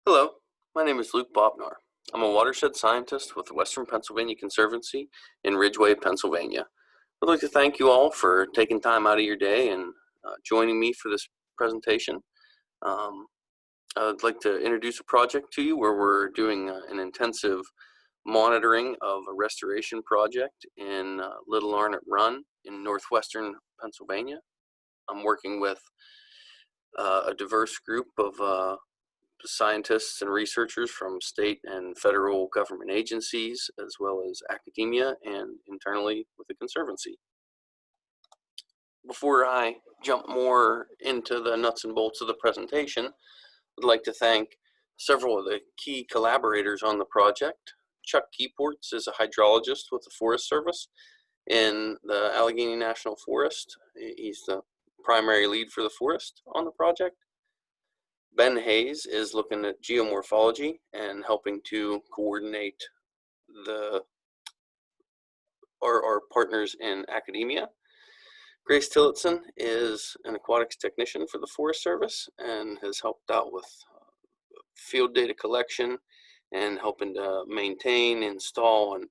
Hello, my name is Luke Bobnar. I'm a watershed scientist with the Western Pennsylvania Conservancy in Ridgway, Pennsylvania. I'd like to thank you all for taking time out of your day and joining me for this presentation. I'd like to introduce a project to you where we're doing an intensive monitoring of a restoration project in Little Arnot Run in northwestern Pennsylvania. I'm working with a diverse group of scientists and researchers from state and federal government agencies, as well as academia and internally with the Conservancy. Before I jump more into the nuts and bolts of the presentation, I'd like to thank several of the key collaborators on the project. Chuck Keeports is a hydrologist with the Forest Service in the Allegheny National Forest. He's the primary lead for the forest on the project. Ben Hayes is looking at geomorphology and helping to coordinate our partners in academia. Grace Tillotson is an aquatics technician for the Forest Service and has helped out with field data collection and helping to maintain, install, and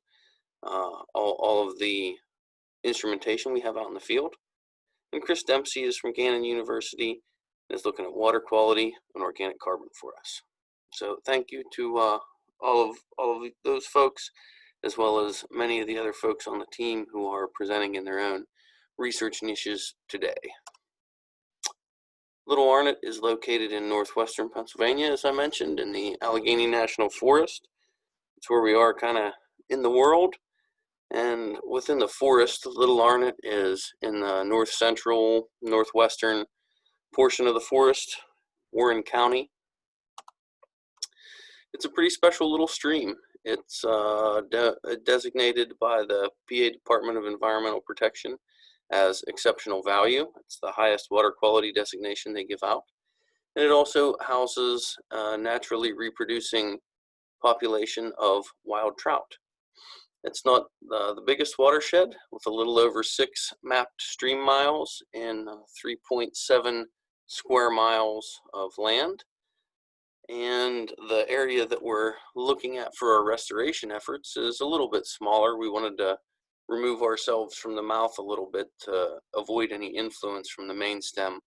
all of the instrumentation we have out in the field. And Chris Dempsey is from Gannon University, is looking at water quality and organic carbon for us. So thank you to all of those folks, as well as many of the other folks on the team who are presenting in their own research niches today. Little Arnot is located in northwestern Pennsylvania, as I mentioned, in the Allegheny National Forest. It's where we are kind of in the world. And within the forest, Little Arnot is in the north central, northwestern portion of the forest, Warren County. It's a pretty special little stream. It's designated by the PA Department of Environmental Protection as exceptional value. It's the highest water quality designation they give out. And it also houses a naturally reproducing population of wild trout. It's not the biggest watershed, with a little over 6 mapped stream miles in 3.7 square miles of land. And the area that we're looking at for our restoration efforts is a little bit smaller. We wanted to remove ourselves from the mouth a little bit to avoid any influence from the main stem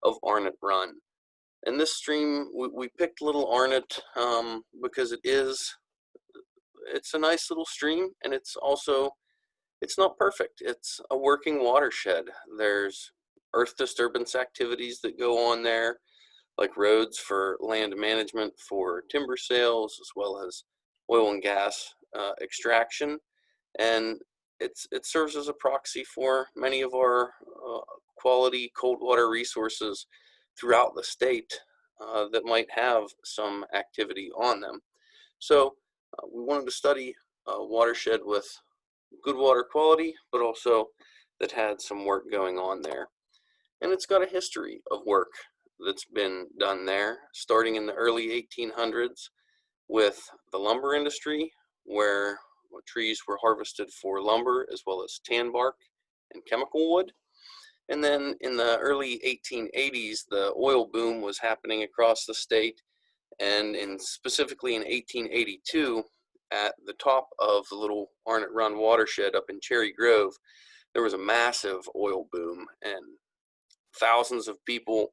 of Arnot Run. And this stream, we picked Little Arnot because it's a nice little stream, and it's not perfect. It's a working watershed. There's earth disturbance activities that go on there, like roads for land management for timber sales, as well as oil and gas extraction. And it serves as a proxy for many of our quality cold water resources throughout the state that might have some activity on them. So we wanted to study a watershed with good water quality, but also that had some work going on there. And it's got a history of work that's been done there, starting in the early 1800s with the lumber industry, where trees were harvested for lumber as well as tan bark and chemical wood. And then in the early 1880s, the oil boom was happening across the state. And specifically in 1882, at the top of the Little Arnot Run watershed up in Cherry Grove, there was a massive oil boom, and thousands of people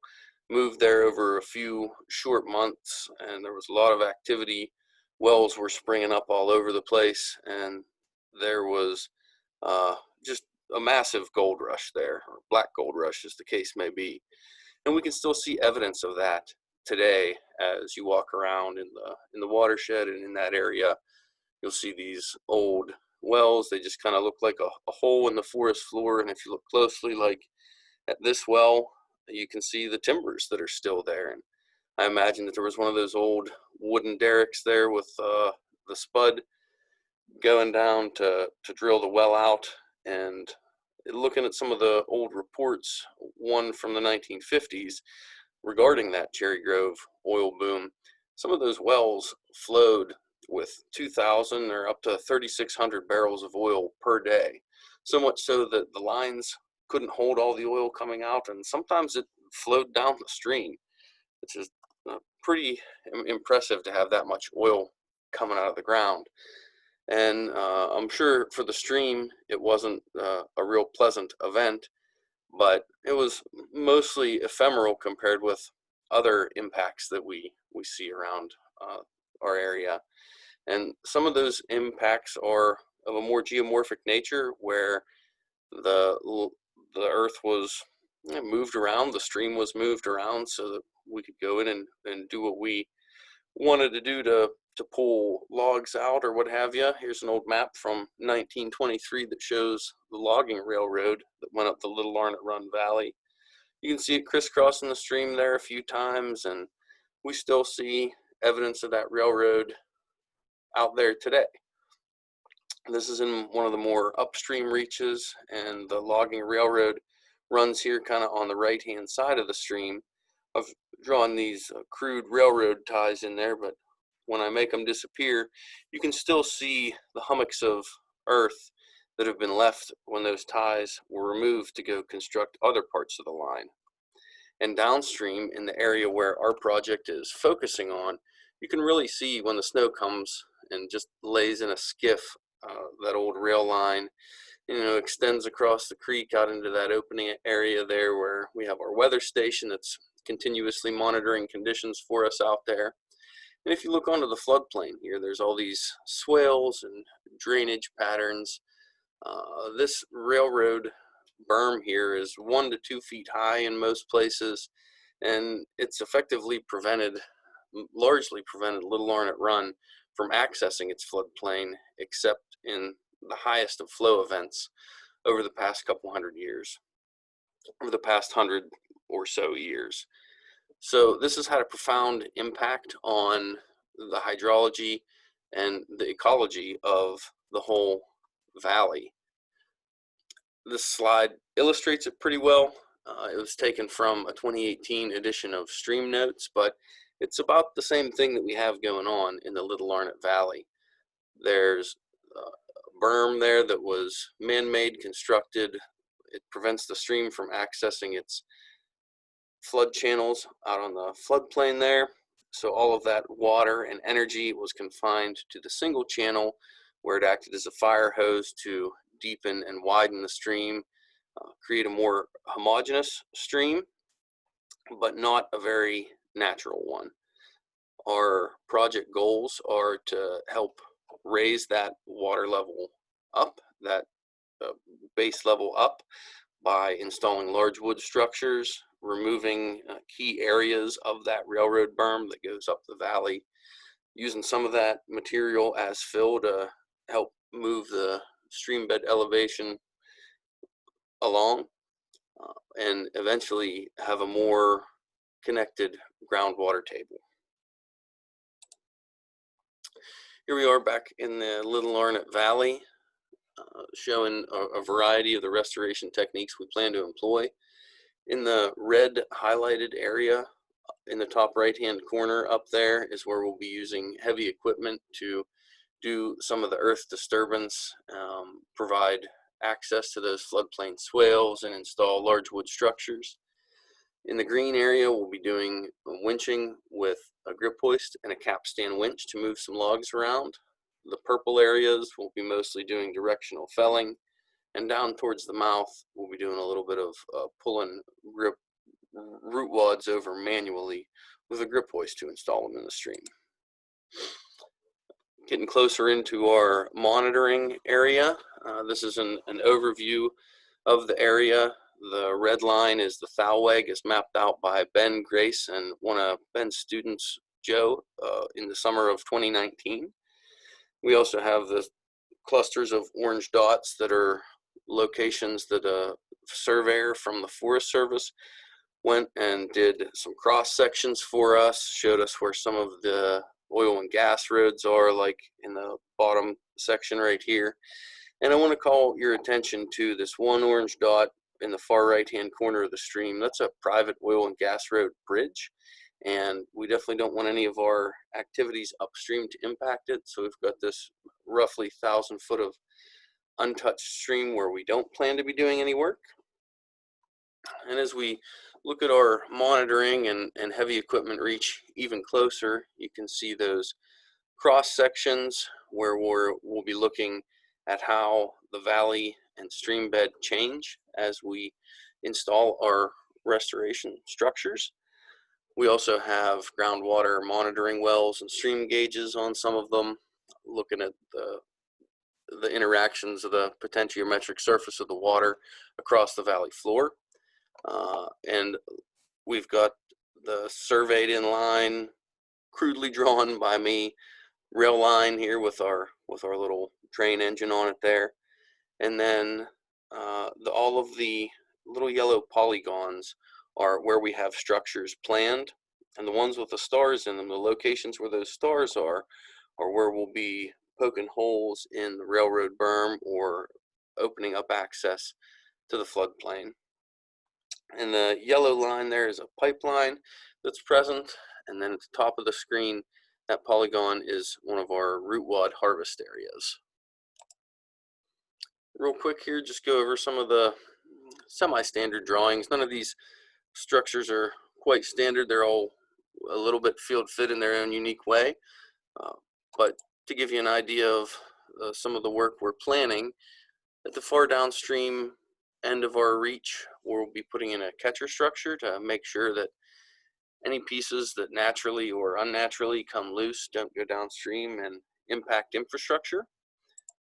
moved there over a few short months, and there was a lot of activity. Wells were springing up all over the place, and there was just a massive gold rush there, or black gold rush as the case may be. And we can still see evidence of that today as you walk around in the watershed and in that area. You'll see these old wells. They just kind of look like a hole in the forest floor, and if you look closely, like at this well, you can see the timbers that are still there. And I imagine that there was one of those old wooden derricks there with the spud going down to drill the well out. And looking at some of the old reports, one from the 1950s regarding that Cherry Grove oil boom, some of those wells flowed with 2,000 or up to 3,600 barrels of oil per day. So much so that the lines couldn't hold all the oil coming out, and sometimes it flowed down the stream. It's just pretty impressive to have that much oil coming out of the ground. And I'm sure for the stream, it wasn't a real pleasant event, but it was mostly ephemeral compared with other impacts that we see around our area. And some of those impacts are of a more geomorphic nature, where the earth was moved around, the stream was moved around so that we could go in and do what we wanted to do to pull logs out or what have you. Here's an old map from 1923 that shows the logging railroad that went up the Little Arnot Run Valley. You can see it crisscrossing the stream there a few times, and we still see evidence of that railroad out there today. This is in one of the more upstream reaches, and the logging railroad runs here kind of on the right-hand side of the stream. I've drawn these crude railroad ties in there, but when I make them disappear, you can still see the hummocks of earth that have been left when those ties were removed to go construct other parts of the line. And downstream, in the area where our project is focusing on, you can really see when the snow comes and just lays in a skiff, that old rail line, extends across the creek out into that opening area there where we have our weather station that's continuously monitoring conditions for us out there. And if you look onto the floodplain here, there's all these swales and drainage patterns. This railroad berm here is 1 to 2 feet high in most places, and it's effectively largely prevented Little Arnot Run from accessing its floodplain, except in the highest of flow events over the past couple hundred years, over the past 100 or so years. So this has had a profound impact on the hydrology and the ecology of the whole valley. This slide illustrates it pretty well. It was taken from a 2018 edition of Stream Notes, but it's about the same thing that we have going on in the Little Arnot Valley. There's a berm there that was man-made, constructed. It prevents the stream from accessing its flood channels out on the floodplain there. So all of that water and energy was confined to the single channel, where it acted as a fire hose to deepen and widen the stream, create a more homogeneous stream, but not a very natural one. Our project goals are to help raise that water level up, that base level up, by installing large wood structures, removing key areas of that railroad berm that goes up the valley, using some of that material as fill to help move the stream bed elevation along, and eventually have a more connected groundwater table. Here we are back in the Little Arnot Valley, showing a variety of the restoration techniques we plan to employ. In the red highlighted area in the top right-hand corner up there is where we'll be using heavy equipment to do some of the earth disturbance, provide access to those floodplain swales, and install large wood structures. In the green area, we'll be doing winching with a grip hoist and a capstan winch to move some logs around. The purple areas will be mostly doing directional felling, and down towards the mouth, we'll be doing a little bit of pulling root wads over manually with a grip hoist to install them in the stream. Getting closer into our monitoring area, this is an overview of the area. The red line is the Thalweg, is mapped out by Ben Grace and one of Ben's students, Joe, in the summer of 2019. We also have the clusters of orange dots that are locations that a surveyor from the Forest Service went and did some cross sections for us, showed us where some of the oil and gas roads are, like in the bottom section right here. And I want to call your attention to this one orange dot in the far right-hand corner of the stream. That's a private oil and gas road bridge, and we definitely don't want any of our activities upstream to impact it. So we've got this roughly 1,000 foot of untouched stream where we don't plan to be doing any work. And as we look at our monitoring and heavy equipment reach even closer, you can see those cross sections where we'll be looking at how the valley and stream bed change as we install our restoration structures. We also have groundwater monitoring wells and stream gauges on some of them, looking at the interactions of the potentiometric surface of the water across the valley floor. And we've got the surveyed in line, crudely drawn by me, rail line here with our little train engine on it there. And then all of the little yellow polygons are where we have structures planned, and the ones with the stars in them, the locations where those stars are where we'll be poking holes in the railroad berm or opening up access to the floodplain. And the yellow line there is a pipeline that's present, and then at the top of the screen, that polygon is one of our root wad harvest areas. Real quick here, just go over some of the semi-standard drawings. None of these structures are quite standard. They're all a little bit field fit in their own unique way. But to give you an idea of some of the work we're planning, at the far downstream end of our reach, we'll be putting in a catcher structure to make sure that any pieces that naturally or unnaturally come loose don't go downstream and impact infrastructure.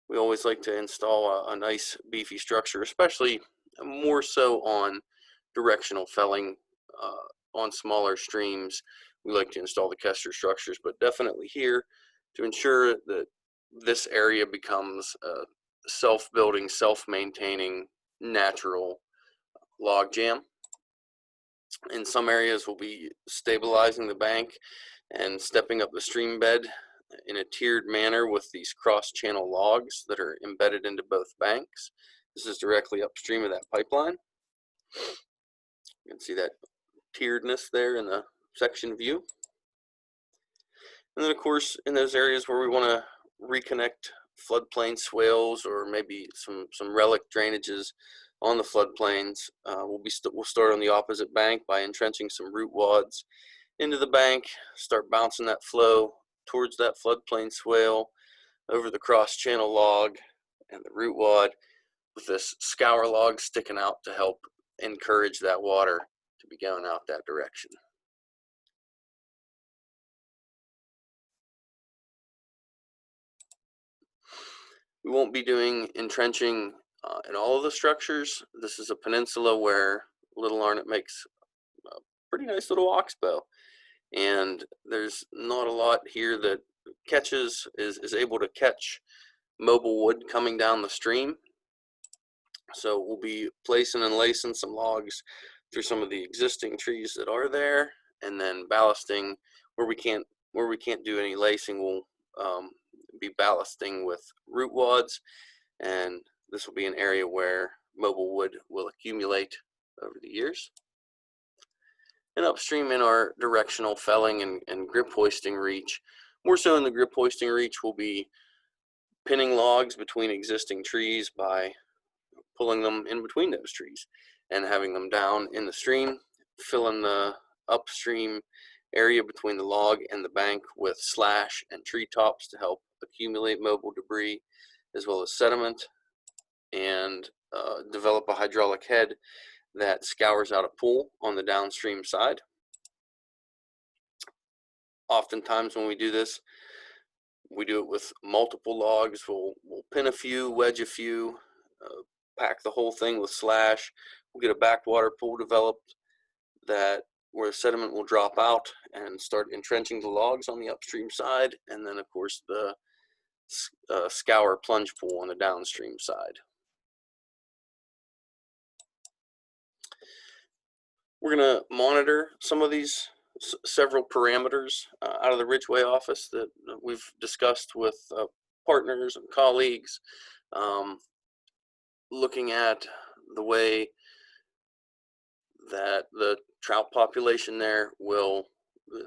We always like to install a nice beefy structure, especially more so on directional felling on smaller streams. We like to install the catcher structures, but definitely here to ensure that this area becomes a self-building, self-maintaining, natural log jam. In some areas, we'll be stabilizing the bank and stepping up the stream bed in a tiered manner with these cross-channel logs that are embedded into both banks. This is directly upstream of that pipeline. You can see that tieredness there in the section view. And then, of course, in those areas where we want to reconnect floodplain swales or maybe some relic drainages on the floodplains, we'll start on the opposite bank by entrenching some root wads into the bank, start bouncing that flow towards that floodplain swale over the cross-channel log and the root wad, with this scour log sticking out to help encourage that water to be going out that direction. We won't be doing entrenching in all of the structures. This is a peninsula where Little Arnot makes a pretty nice little oxbow, and there's not a lot here that is able to catch mobile wood coming down the stream. So we'll be placing and lacing some logs through some of the existing trees that are there, and then ballasting where we can't do any lacing. We'll be ballasting with root wads, and this will be an area where mobile wood will accumulate over the years. And upstream in our directional felling and grip hoisting reach, more so in the grip hoisting reach, we'll be pinning logs between existing trees by pulling them in between those trees and having them down in the stream, filling the upstream area between the log and the bank with slash and tree tops to help accumulate mobile debris as well as sediment, and develop a hydraulic head that scours out a pool on the downstream side. Oftentimes when we do this, we do it with multiple logs. We'll pin a few, wedge a few, pack the whole thing with slash. We'll get a backwater pool developed where the sediment will drop out and start entrenching the logs on the upstream side, and then of course the scour plunge pool on the downstream side. We're going to monitor some of these several parameters out of the Ridgway office that we've discussed with partners and colleagues, looking at the way that the trout population there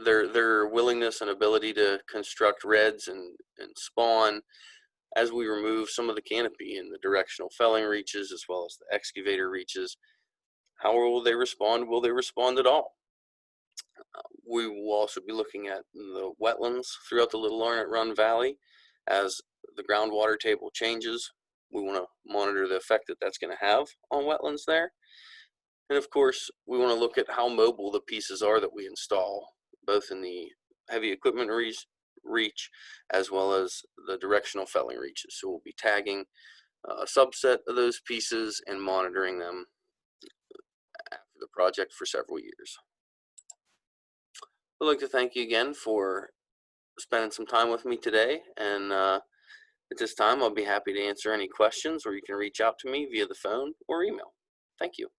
their willingness and ability to construct redds and spawn as we remove some of the canopy in the directional felling reaches as well as the excavator reaches. How will they respond? Will they respond at all? We will also be looking at the wetlands throughout the Little Arnot Run Valley. As the groundwater table changes, we want to monitor the effect that that's going to have on wetlands there. And of course, we want to look at how mobile the pieces are that we install, both in the heavy equipment reach as well as the directional felling reaches. So we'll be tagging a subset of those pieces and monitoring them after the project for several years. I'd like to thank you again for spending some time with me today, and at this time I'll be happy to answer any questions, or you can reach out to me via the phone or email. Thank you.